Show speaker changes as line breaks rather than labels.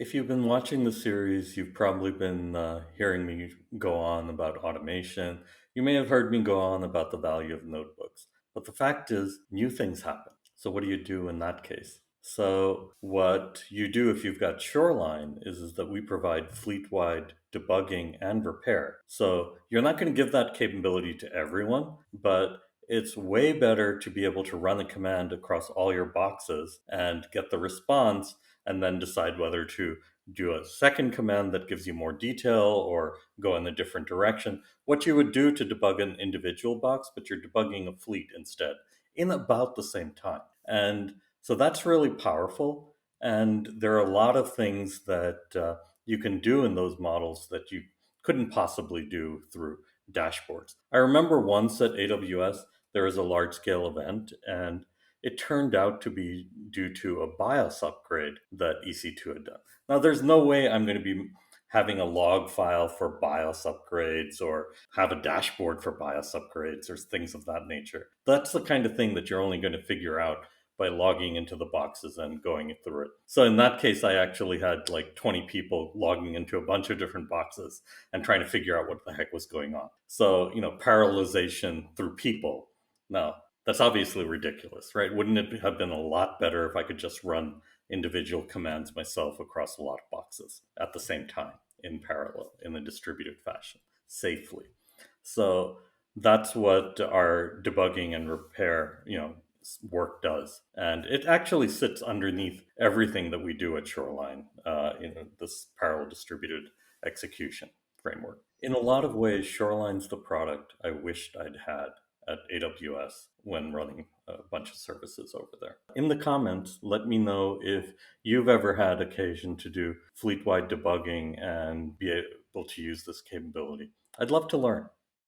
If you've been watching the series, you've probably been hearing me go on about automation. You may have heard me go on about the value of notebooks. But the fact is, new things happen. So, what do you do in that case? So, what you do if you've got Shoreline is that we provide fleet wide debugging and repair. So, you're not going to give that capability to everyone, but it's way better to be able to run a command across all your boxes and get the response and then decide whether to do a second command that gives you more detail or go in a different direction. What you would do to debug an individual box, but you're debugging a fleet instead in about the same time. And so that's really powerful. And there are a lot of things that you can do in those models that you couldn't possibly do through dashboards. I remember once at AWS, there was a large scale event, and it turned out to be due to a BIOS upgrade that EC2 had done. Now, there's no way I'm going to be having a log file for BIOS upgrades or have a dashboard for BIOS upgrades or things of that nature. That's the kind of thing that you're only going to figure out by logging into the boxes and going through it. So in that case, I actually had like 20 people logging into a bunch of different boxes and trying to figure out what the heck was going on. So, parallelization through people. Now, that's obviously ridiculous, right? Wouldn't it have been a lot better if I could just run individual commands myself across a lot of boxes at the same time in parallel in a distributed fashion safely? So that's what our debugging and repair, work does. And it actually sits underneath everything that we do at Shoreline in this parallel distributed execution framework. In a lot of ways, Shoreline's the product I wished I'd had at AWS when running a bunch of services over there. In the comments, let me know if you've ever had occasion to do fleet-wide debugging and be able to use this capability. I'd love to learn.